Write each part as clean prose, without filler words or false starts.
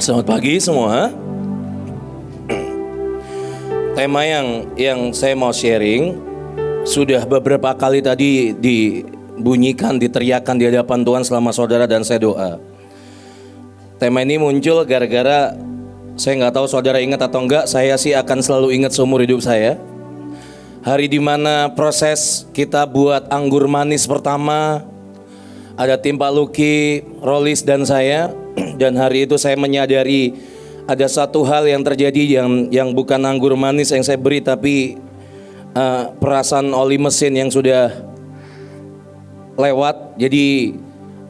Selamat pagi semua. Tema yang saya mau sharing sudah beberapa kali tadi dibunyikan, diteriakan di hadapan Tuhan selama saudara dan saya doa. Tema ini muncul gara-gara saya nggak tahu saudara ingat atau enggak, saya sih akan selalu ingat seumur hidup saya. Hari dimana proses kita buat anggur manis pertama, ada tim Pak Luki, Rolis dan saya. Dan hari itu saya menyadari ada satu hal yang terjadi yang bukan anggur manis yang saya beri, tapi perasan oli mesin yang sudah lewat. Jadi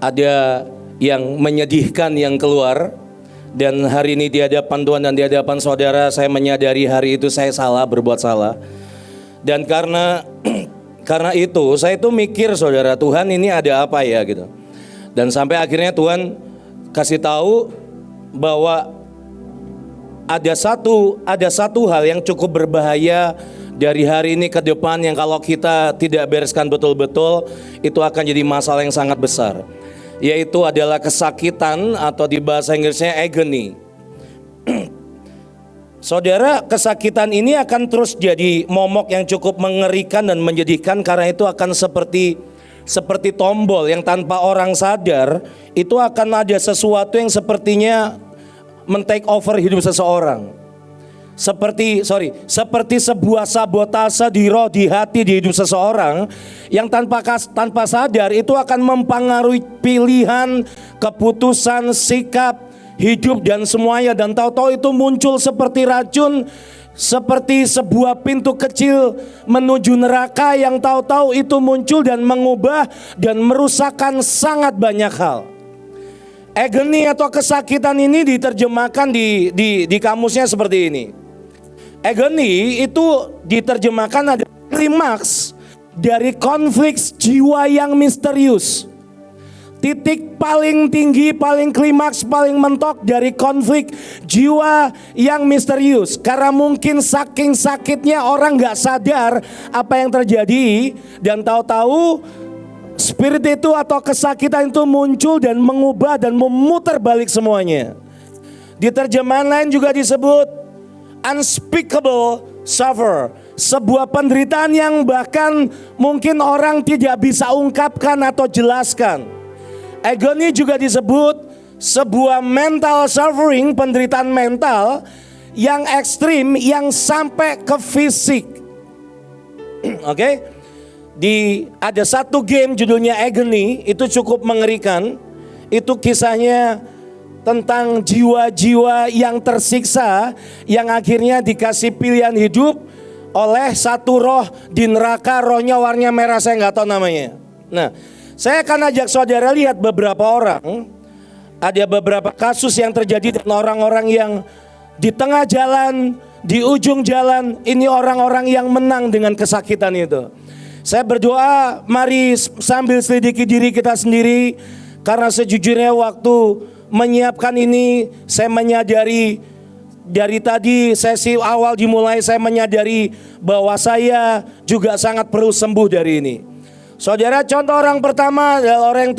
ada yang menyedihkan yang keluar. Dan hari ini di hadapan Tuhan dan di hadapan saudara, saya menyadari hari itu saya salah, berbuat salah. Dan karena itu saya itu mikir, saudara, Tuhan ini ada apa ya gitu. Dan sampai akhirnya Tuhan kasih tahu bahwa ada satu hal yang cukup berbahaya dari hari ini ke depan, yang kalau kita tidak bereskan betul-betul itu akan jadi masalah yang sangat besar, yaitu adalah kesakitan atau di bahasa Inggrisnya agony. Saudara, kesakitan ini akan terus jadi momok yang cukup mengerikan dan menyedihkan, karena itu akan seperti tombol yang tanpa orang sadar itu akan ada sesuatu yang sepertinya men-take over hidup seseorang. Seperti sebuah sabotase di roh, di hati, di hidup seseorang yang tanpa sadar itu akan mempengaruhi pilihan, keputusan, sikap, hidup dan semuanya. Dan tahu-tahu itu muncul seperti racun, seperti sebuah pintu kecil menuju neraka yang tahu-tahu itu muncul dan mengubah dan merusakkan sangat banyak hal. Agony atau kesakitan ini diterjemahkan di kamusnya seperti ini. Agony itu diterjemahkan ada klimaks dari konflik jiwa yang misterius. Titik paling tinggi, paling klimaks, paling mentok dari konflik jiwa yang misterius. Karena mungkin saking sakitnya orang gak sadar apa yang terjadi, dan tahu-tahu spirit itu atau kesakitan itu muncul dan mengubah dan memutar balik semuanya. Di terjemahan lain juga disebut unspeakable suffer, sebuah penderitaan yang bahkan mungkin orang tidak bisa ungkapkan atau jelaskan. Agony juga disebut sebuah mental suffering, penderitaan mental yang ekstrim yang sampai ke fisik. Oke? Ada satu game judulnya Agony, itu cukup mengerikan. Itu kisahnya tentang jiwa-jiwa yang tersiksa, yang akhirnya dikasih pilihan hidup oleh satu roh di neraka. Rohnya warnanya merah, saya nggak tahu namanya. Nah, saya akan ajak saudara lihat beberapa orang. Ada beberapa kasus yang terjadi dengan orang-orang yang di tengah jalan, di ujung jalan, ini orang-orang yang menang dengan kesakitan itu. Saya berdoa, mari sambil selidiki diri kita sendiri. Karena sejujurnya waktu menyiapkan ini, saya menyadari dari tadi sesi awal dimulai, saya menyadari bahwa saya juga sangat perlu sembuh dari ini. Saudara, contoh orang pertama adalah orang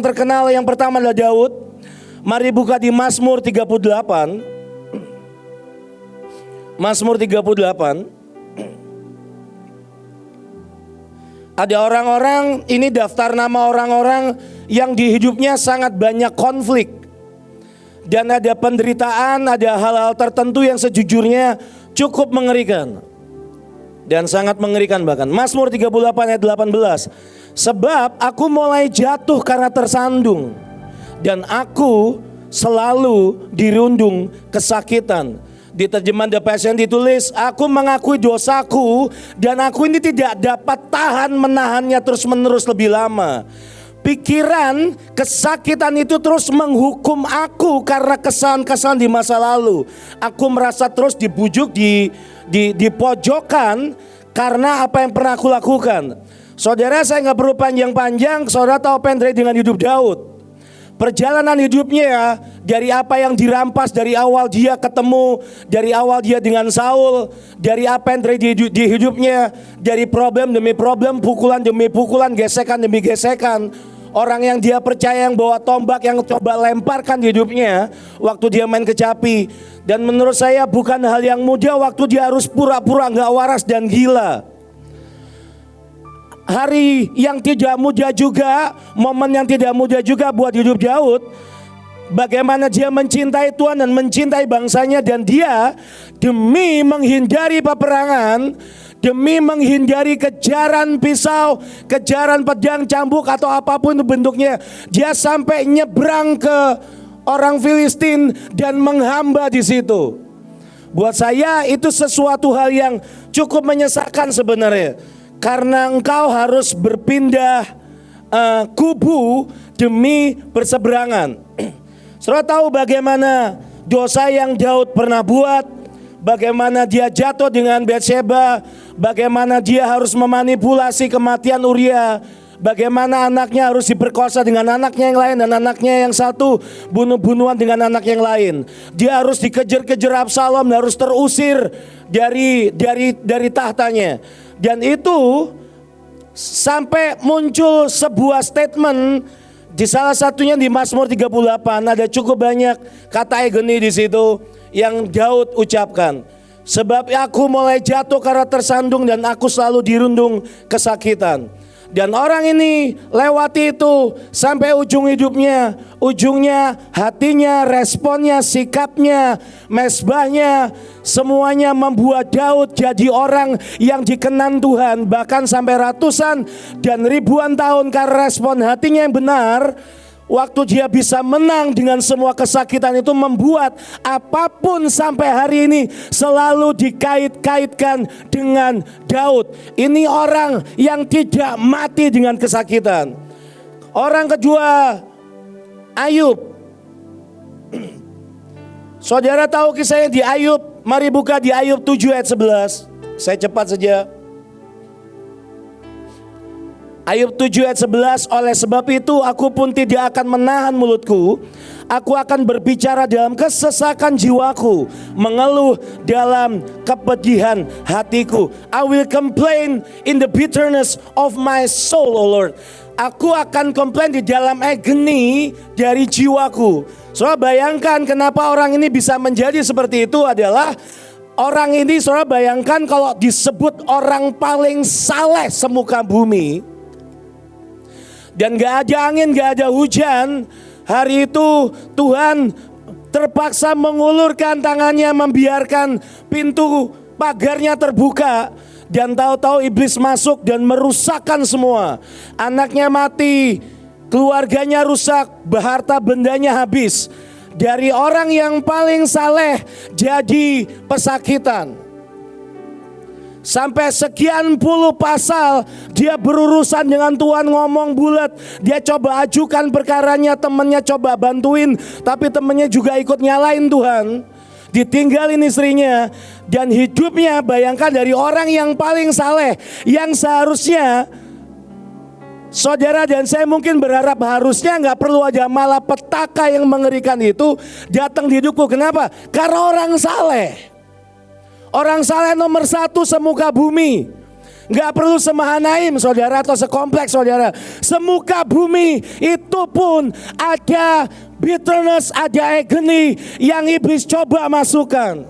terkenal. Yang pertama adalah Daud. Mari buka di Mazmur 38. Mazmur 38. Ada orang-orang, ini daftar nama orang-orang yang di hidupnya sangat banyak konflik. Dan ada penderitaan, ada hal-hal tertentu yang sejujurnya cukup mengerikan. Dan sangat mengerikan bahkan. Mazmur 38 ayat 18. Sebab aku mulai jatuh karena tersandung, dan aku selalu dirundung kesakitan. Di terjemahan The Passion ditulis, aku mengakui dosaku, dan aku ini tidak dapat tahan menahannya terus-menerus lebih lama. Pikiran kesakitan itu terus menghukum aku karena kesalahan-kesalahan di masa lalu. Aku merasa terus dibujuk, di pojokan karena apa yang pernah aku lakukan. Saudara, saya gak perlu panjang-panjang. Saudara tahu apa yang terjadi dengan hidup Daud. Perjalanan hidupnya ya, dari apa yang dirampas, dari awal dia ketemu, dari awal dia dengan Saul, dari apa yang terjadi di hidupnya, dari problem demi problem, pukulan demi pukulan, gesekan demi gesekan. orang yang dia percaya yang bawa tombak yang coba lemparkan di hidupnya waktu dia main kecapi. Dan menurut saya bukan hal yang mudah waktu dia harus pura-pura gak waras dan gila. Hari yang tidak mudah juga, momen yang tidak mudah juga buat hidup Daud. Bagaimana dia mencintai Tuhan dan mencintai bangsanya, dan dia demi menghindari peperangan, demi menghindari kejaran pisau, kejaran pedang, cambuk atau apapun itu bentuknya, dia sampai nyebrang ke orang Filistin dan menghamba di situ. Buat saya itu sesuatu hal yang cukup menyesalkan sebenarnya. Karena engkau harus berpindah kubu demi berseberangan. Saudara tahu bagaimana dosa yang Daud pernah buat, bagaimana dia jatuh dengan Batsheba, bagaimana dia harus memanipulasi kematian Uria, bagaimana anaknya harus diperkosa dengan anaknya yang lain, dan anaknya yang satu bunuh-bunuhan dengan anak yang lain. Dia harus dikejar-kejar Absalom, harus terusir dari tahtanya. Dan itu sampai muncul sebuah statement di salah satunya di Mazmur 38, ada cukup banyak kata agony di situ yang Daud ucapkan. Sebab aku mulai jatuh karena tersandung dan aku selalu dirundung kesakitan. Dan orang ini lewati itu sampai ujung hidupnya. Ujungnya, hatinya, responnya, sikapnya, mesbahnya, semuanya membuat Daud jadi orang yang dikenan Tuhan. Bahkan sampai ratusan dan ribuan tahun karena respon hatinya yang benar. Waktu dia bisa menang dengan semua kesakitan itu, membuat apapun sampai hari ini selalu dikait-kaitkan dengan Daud. Ini orang yang tidak mati dengan kesakitan. Orang kedua, Ayub. Saudara tahu kisahnya di Ayub. Mari buka di Ayub 7 ayat 11. Saya cepat saja. Ayub 7 ayat 11, oleh sebab itu aku pun tidak akan menahan mulutku. Aku akan berbicara dalam kesesakan jiwaku, mengeluh dalam kepedihan hatiku. I will complain in the bitterness of my soul, O Lord. Aku akan komplain di dalam agony dari jiwaku. Saudara bayangkan kenapa orang ini bisa menjadi seperti itu adalah orang ini, saudara bayangkan kalau disebut orang paling saleh semuka bumi. Dan gak ada angin, gak ada hujan. Hari itu Tuhan terpaksa mengulurkan tangannya, membiarkan pintu pagarnya terbuka. Dan tahu-tahu iblis masuk dan merusakkan semua. Anaknya mati, keluarganya rusak, harta bendanya habis. Dari orang yang paling saleh jadi pesakitan. Sampai sekian puluh pasal dia berurusan dengan Tuhan, ngomong bulat. Dia coba ajukan perkaranya, temannya coba bantuin, tapi temannya juga ikut nyalain Tuhan. Ditinggalin istrinya. Dan hidupnya bayangkan dari orang yang paling saleh, yang seharusnya saudara dan saya mungkin berharap harusnya gak perlu ada malapetaka yang mengerikan itu datang di hidupku. Kenapa? Karena orang saleh. Orang saleh nomor satu semuka bumi. Gak perlu semahanaim saudara atau sekompleks saudara. Semuka bumi itu pun ada bitterness, ada agony yang iblis coba masukkan.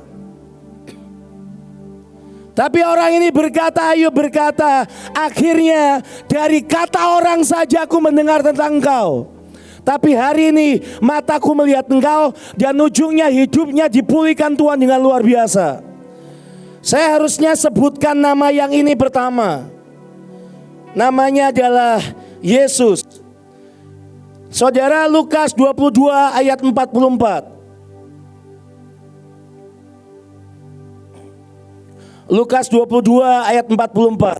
Tapi orang ini berkata, Ayub berkata, akhirnya dari kata orang saja aku mendengar tentang engkau. Tapi hari ini mataku melihat engkau, dan ujungnya hidupnya dipulihkan Tuhan dengan luar biasa. Saya harusnya sebutkan nama yang ini pertama. Namanya adalah Yesus. Saudara, Lukas 22 ayat 44. Lukas 22 ayat 44.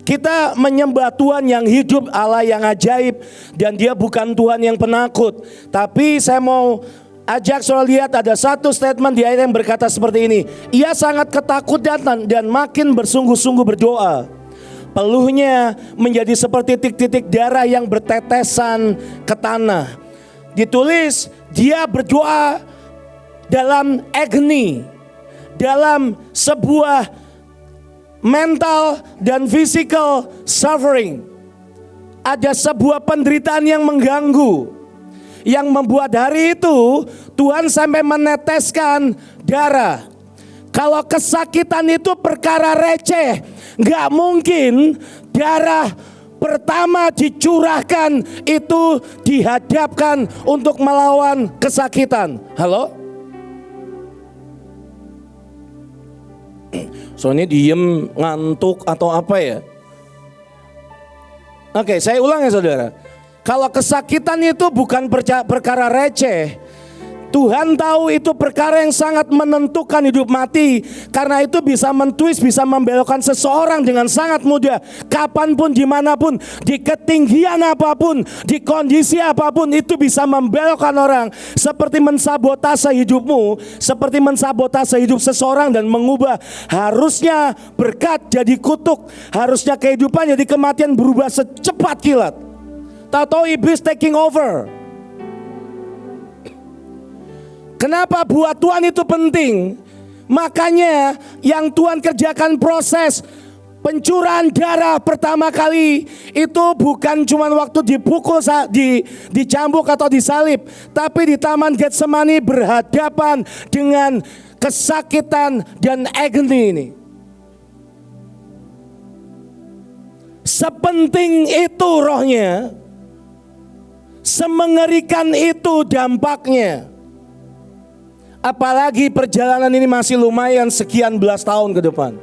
Kita menyembah Tuhan yang hidup, Allah yang ajaib, dan Dia bukan Tuhan yang penakut. Tapi saya mau ajak saudara lihat ada satu statement di ayat yang berkata seperti ini. Ia sangat ketakutan dan makin bersungguh-sungguh berdoa. Peluhnya menjadi seperti titik-titik darah yang bertetesan ke tanah. Ditulis dia berdoa dalam agony, dalam sebuah mental dan physical suffering. Ada sebuah penderitaan yang mengganggu, yang membuat hari itu Tuhan sampai meneteskan darah. Kalau kesakitan itu perkara receh, gak mungkin darah pertama dicurahkan itu dihadapkan untuk melawan kesakitan. Halo? Soalnya diem, ngantuk atau apa ya? Oke, saya ulang ya saudara. Kalau kesakitan itu bukan perkara receh, Tuhan tahu itu perkara yang sangat menentukan hidup mati. Karena itu bisa mentwist, bisa membelokkan seseorang dengan sangat mudah. Kapanpun, dimanapun, di ketinggian apapun, di kondisi apapun, itu bisa membelokkan orang. Seperti mensabotase hidupmu, seperti mensabotase hidup seseorang dan mengubah. Harusnya berkat jadi kutuk, harusnya kehidupan jadi kematian, berubah secepat kilat. Tahu-tahu iblis taking over. Kenapa buat Tuhan itu penting? Makanya yang Tuhan kerjakan proses pencurahan darah pertama kali itu bukan cuma waktu dipukul, dicambuk atau disalib, tapi di Taman Getsemani berhadapan dengan kesakitan dan agony ini. Sepenting itu rohnya, semengerikan itu dampaknya. Apalagi perjalanan ini masih lumayan sekian belas tahun ke depan.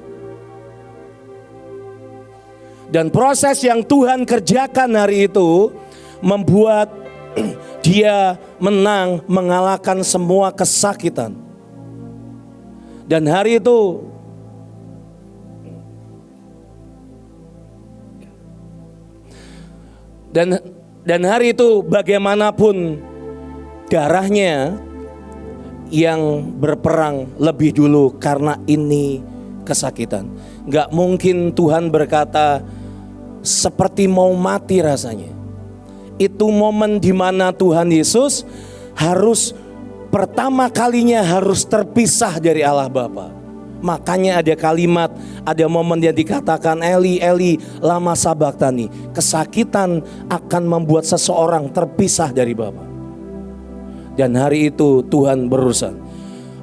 Dan proses yang Tuhan kerjakan hari itu membuat dia menang, mengalahkan semua kesakitan. Dan hari itu dan hari itu bagaimanapun darahnya yang berperang lebih dulu karena ini kesakitan. Gak mungkin Tuhan berkata seperti mau mati rasanya. Itu momen dimana Tuhan Yesus harus pertama kalinya harus terpisah dari Allah Bapa. Makanya ada kalimat, ada momen yang dikatakan Eli, Eli, lama sabachthani. Kesakitan akan membuat seseorang terpisah dari Bapa. Dan hari itu Tuhan berurusan.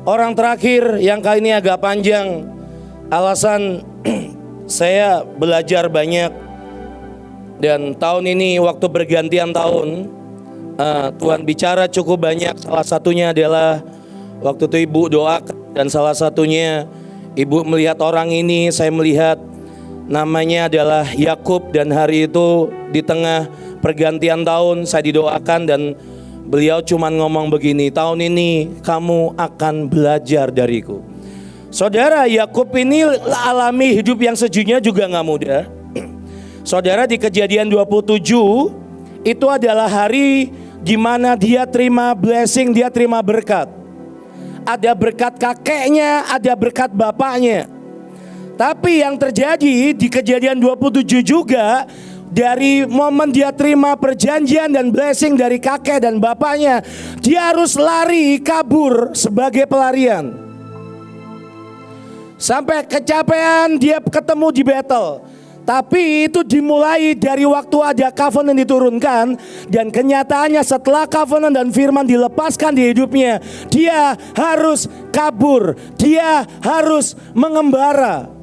Orang terakhir yang kali ini agak panjang. Alasan saya belajar banyak. Dan tahun ini waktu bergantian tahun, Tuhan bicara cukup banyak. Salah satunya adalah waktu itu ibu doakan. Dan salah satunya ibu melihat orang ini, saya melihat namanya adalah Yakub. Dan hari itu di tengah pergantian tahun saya didoakan dan beliau cuman ngomong begini, tahun ini kamu akan belajar dariku. Saudara, Yakub ini alami hidup yang sejujurnya juga gak mudah. Saudara, di Kejadian 27 itu adalah hari di mana dia terima blessing, dia terima berkat. Ada berkat kakeknya, ada berkat bapaknya. Tapi yang terjadi di Kejadian 27 juga, dari momen dia terima perjanjian dan blessing dari kakek dan bapaknya, dia harus lari kabur sebagai pelarian. Sampai kecapean dia ketemu di Betel. Tapi itu dimulai dari waktu ada covenant diturunkan. Dan kenyataannya setelah covenant dan firman dilepaskan di hidupnya, dia harus kabur, dia harus mengembara.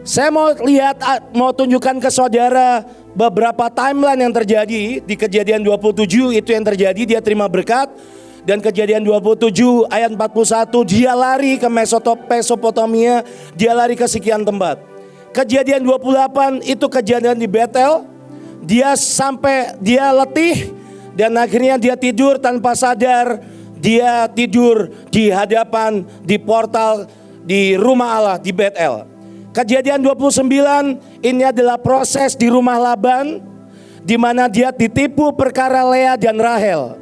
Saya mau tunjukkan ke saudara beberapa timeline yang terjadi di Kejadian 27 itu yang terjadi, dia terima berkat. Dan Kejadian 27 ayat 41 dia lari ke Mesopotamia, dia lari ke sekian tempat. Kejadian 28 itu kejadian di Betel, dia letih dan akhirnya dia tidur tanpa sadar, dia tidur di hadapan di portal di rumah Allah di Betel. Kejadian 29 ini adalah proses di rumah Laban, di mana dia ditipu perkara Lea dan Rahel.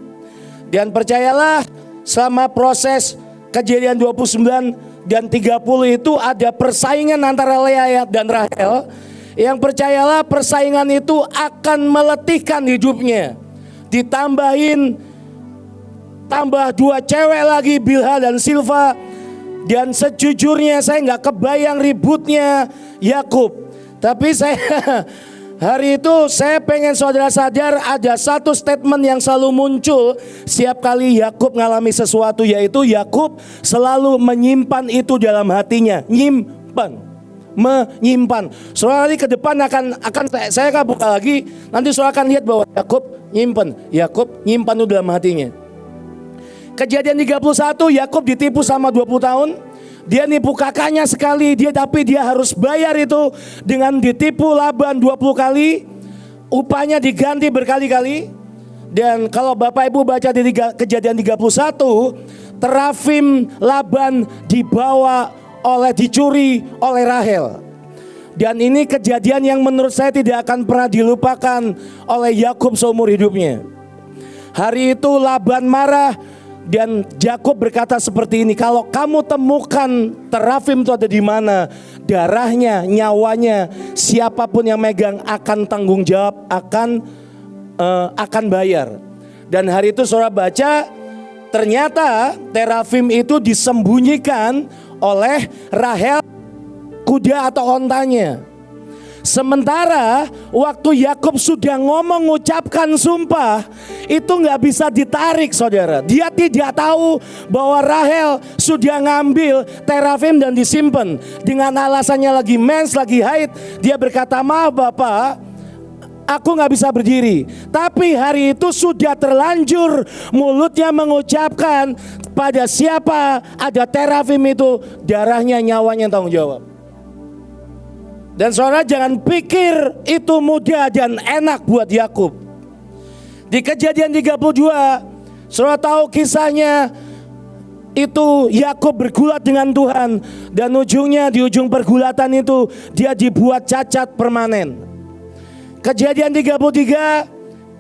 Dan percayalah selama proses Kejadian 29 dan 30 itu ada persaingan antara Lea dan Rahel. Yang percayalah persaingan itu akan meletihkan hidupnya. Tambah 2 cewek lagi, Bilha dan Silva. Dan sejujurnya saya nggak kebayang ributnya Yakub. Tapi saya hari itu saya pengen saudara sadar ada satu statement yang selalu muncul setiap kali Yakub mengalami sesuatu, yaitu Yakub selalu menyimpan itu dalam hatinya. Menyimpan. Saudara nanti ke depan akan saya akan buka lagi, nanti saudara akan lihat bahwa Yakub nyimpan itu dalam hatinya. Kejadian 31, Yakub ditipu sama 20 tahun. Dia nipu kakaknya sekali, tapi dia harus bayar itu dengan ditipu Laban 20 kali. Upahnya diganti berkali-kali. Dan kalau Bapak Ibu baca di Kejadian 31, terafim Laban dicuri oleh Rahel. Dan ini kejadian yang menurut saya tidak akan pernah dilupakan oleh Yakub seumur hidupnya. Hari itu Laban marah. Dan Yakub berkata seperti ini, kalau kamu temukan terafim itu ada di mana, darahnya, nyawanya, siapapun yang megang akan tanggung jawab, akan bayar. Dan hari itu saudara baca, ternyata terafim itu disembunyikan oleh Rahel kuda atau ontanya. Sementara waktu Yakub sudah mengucapkan sumpah, itu nggak bisa ditarik saudara. Dia tidak tahu bahwa Rahel sudah ngambil terafim dan disimpan. Dengan alasannya lagi mens, lagi haid, dia berkata, maaf Bapak, aku nggak bisa berdiri. Tapi hari itu sudah terlanjur mulutnya mengucapkan pada siapa ada terafim itu, darahnya, nyawanya tanggung jawab. Dan saudara jangan pikir itu mudah dan enak buat Yakub. Di Kejadian 32, saudara tahu kisahnya, itu Yakub bergulat dengan Tuhan. Dan ujungnya, di ujung pergulatan itu dia dibuat cacat permanen. Kejadian 33,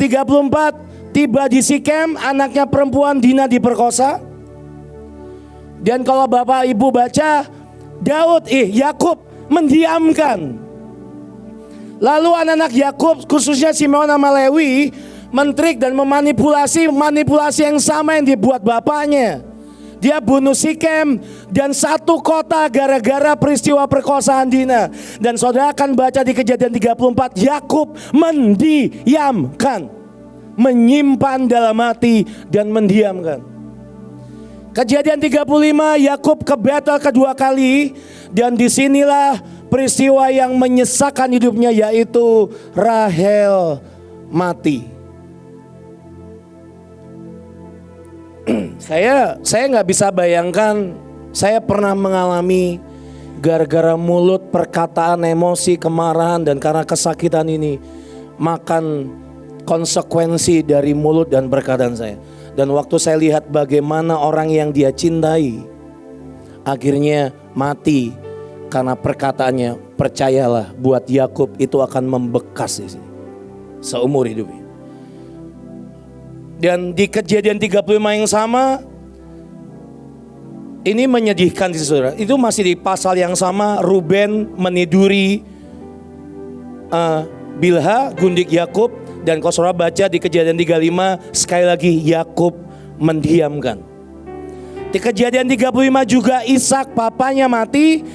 34, tiba di Sikem, anaknya perempuan Dina diperkosa. Dan kalau Bapak Ibu baca, Yakub mendiamkan. Lalu anak-anak Yakub, khususnya Simeon sama Lewi, mentrik dan memanipulasi yang sama yang dibuat bapaknya. Dia bunuh Sikem dan satu kota gara-gara peristiwa perkosaan Dina. Dan saudara akan baca di Kejadian 34, Yakub mendiamkan, menyimpan dalam hati dan mendiamkan. Kejadian 35, Yakub ke Betel kedua kali, dan disinilah peristiwa yang menyesakan hidupnya, yaitu Rahel mati. Saya nggak bisa bayangkan, saya pernah mengalami gara-gara mulut, perkataan, emosi, kemarahan, dan karena kesakitan ini makan konsekuensi dari mulut dan perkataan saya. Dan waktu saya lihat bagaimana orang yang dia cintai akhirnya mati karena perkataannya, percayalah buat Yakub itu akan membekas di sini seumur hidupnya. Dan di Kejadian 35 yang sama, ini menyedihkan saudara. Itu masih di pasal yang sama, Ruben meniduri Bilha, gundik Yakub. Dan kalau saudara baca di Kejadian 35, sekali lagi Yakub mendiamkan. Di Kejadian 35 juga Ishak papanya mati.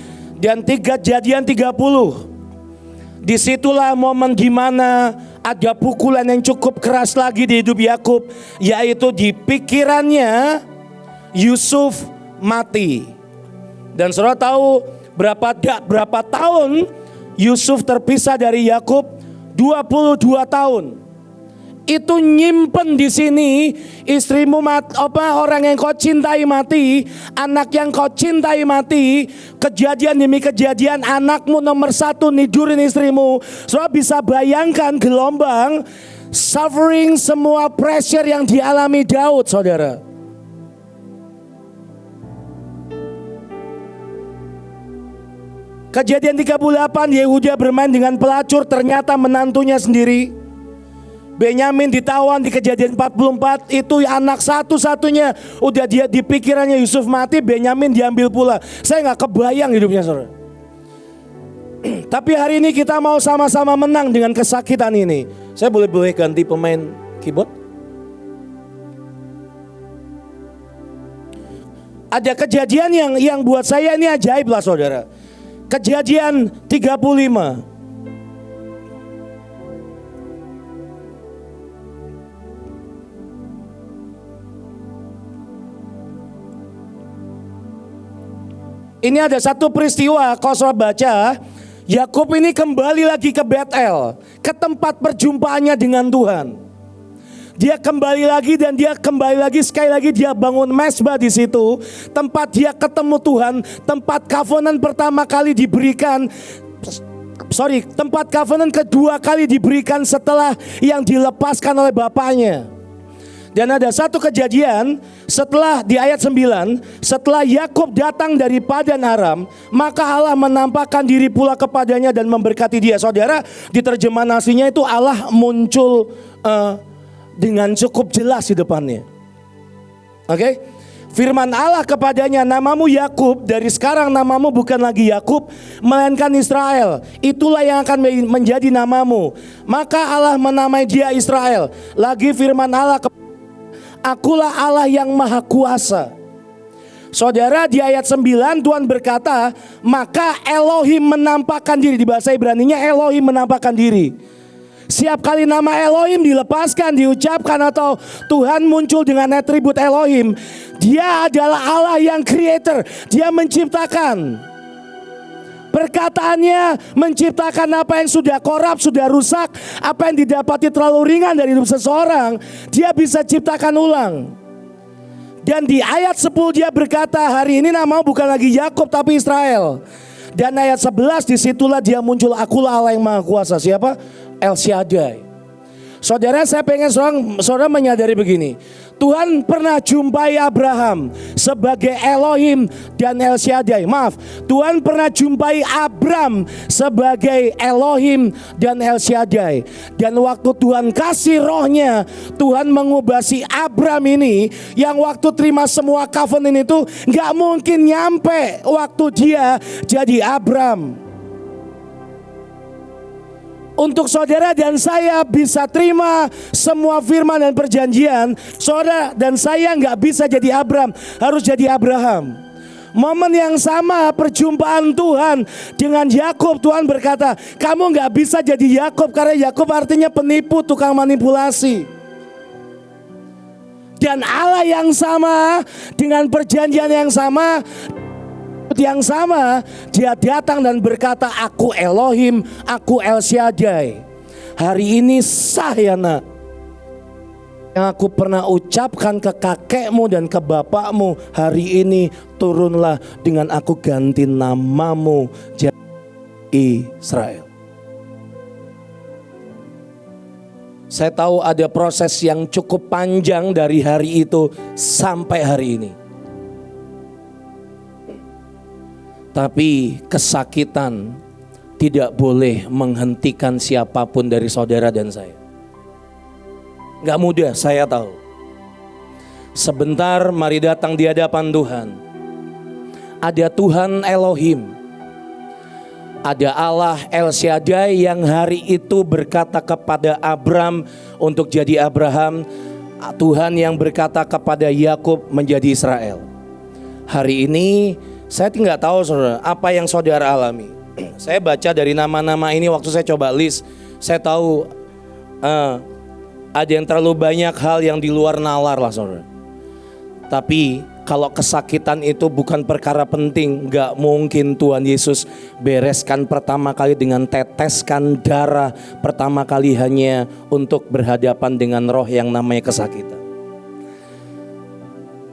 Dan Kejadian 30, disitulah momen dimana ada pukulan yang cukup keras lagi di hidup Yakub, yaitu di pikirannya Yusuf mati. Dan saudara tahu berapa tahun Yusuf terpisah dari Yakub? 22 tahun. Itu nyimpen di sini, istrimu orang yang kau cintai mati, anak yang kau cintai mati, kejadian demi kejadian anakmu nomor 1 nidurin istrimu. Saudara bisa bayangkan gelombang suffering, semua pressure yang dialami Daud, saudara. Kejadian 38, Yehuda bermain dengan pelacur, ternyata menantunya sendiri. Benyamin ditawan di Kejadian 44, itu anak satu-satunya. Udah dia di pikirannya Yusuf mati, Benyamin diambil pula. Saya gak kebayang hidupnya saudara. Tapi hari ini kita mau sama-sama menang dengan kesakitan ini. Saya boleh ganti pemain keyboard? Ada kejadian yang buat saya ini ajaib lah saudara. Kejadian 35. Ini ada satu peristiwa, kalau saudara baca, Yakub ini kembali lagi ke Betel, ke tempat perjumpaannya dengan Tuhan. Dia kembali lagi dan dia kembali lagi sekali lagi dia bangun mesbah di situ, tempat dia ketemu Tuhan, tempat covenant pertama kali diberikan. Tempat covenant kedua kali diberikan setelah yang dilepaskan oleh bapaknya. Dan ada satu kejadian setelah di ayat 9, setelah Yakub datang dari Padan Aram, maka Allah menampakkan diri pula kepadanya dan memberkati dia. Saudara, di terjemahan aslinya itu Allah muncul dengan cukup jelas di depannya. Oke? Firman Allah kepadanya, namamu Yakub, dari sekarang namamu bukan lagi Yakub, melainkan Israel. Itulah yang akan menjadi namamu. Maka Allah menamai dia Israel. Lagi firman Allah, Akulah Allah yang maha kuasa. Saudara, di ayat 9 Tuhan berkata, maka Elohim menampakkan diri. Di bahasa Ibraninya Elohim menampakkan diri. Setiap kali nama Elohim dilepaskan, diucapkan, atau Tuhan muncul dengan atribut Elohim, Dia adalah Allah yang creator. Dia menciptakan. Perkataannya menciptakan apa yang sudah korup, sudah rusak, apa yang didapati terlalu ringan dari hidup seseorang, Dia bisa ciptakan ulang. Dan di ayat 10 Dia berkata, hari ini namamu bukan lagi Yakub tapi Israel. Dan ayat 11 disitulah Dia muncul, akulah Allah yang maha kuasa. Siapa? El Shaddai. Saudara, saya pengen saudara menyadari begini. Tuhan pernah jumpai Abraham sebagai Elohim dan El Shaddai. Maaf, Tuhan pernah jumpai Abram sebagai Elohim dan El Shaddai. Dan waktu Tuhan kasih rohnya, Tuhan mengubah si Abram ini yang waktu terima semua covenant itu gak mungkin nyampe waktu dia jadi Abram. Untuk saudara dan saya bisa terima semua firman dan perjanjian, saudara dan saya nggak bisa jadi Abram, harus jadi Abraham. Momen yang sama perjumpaan Tuhan dengan Yakub, Tuhan berkata, kamu nggak bisa jadi Yakub karena Yakub artinya penipu, tukang manipulasi. Dan Allah yang sama dengan perjanjian yang sama, Dia datang dan berkata, aku Elohim, aku El Shaddai. Hari ini sah ya nak, yang aku pernah ucapkan ke kakekmu dan ke bapakmu, hari ini turunlah dengan aku ganti namamu jadi Israel. Saya tahu ada proses yang cukup panjang dari hari itu sampai hari ini. Tapi kesakitan tidak boleh menghentikan siapapun dari saudara dan saya. Gak mudah, saya tahu. Sebentar mari datang di hadapan Tuhan. Ada Tuhan Elohim, ada Allah El Shaddai yang hari itu berkata kepada Abram untuk jadi Abraham. Tuhan yang berkata kepada Yakub menjadi Israel. Hari ini saya tidak tahu saudara, apa yang saudara alami. Saya baca dari nama-nama ini waktu saya coba list, saya tahu ada yang terlalu banyak hal yang di luar nalar lah saudara. Tapi kalau kesakitan itu bukan perkara penting, gak mungkin Tuhan Yesus bereskan pertama kali dengan teteskan darah pertama kali hanya untuk berhadapan dengan roh yang namanya kesakitan.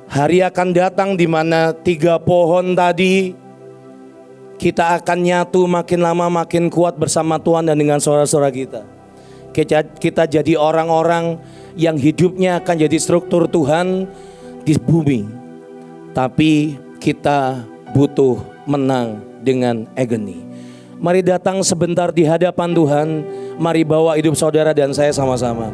Hari akan datang di mana 3 pohon tadi kita akan nyatu makin lama makin kuat bersama Tuhan dan dengan saudara-saudara kita. Kita jadi orang-orang yang hidupnya akan jadi struktur Tuhan di bumi. Tapi kita butuh menang dengan agony. Mari datang sebentar di hadapan Tuhan. Mari bawa hidup saudara dan saya sama-sama.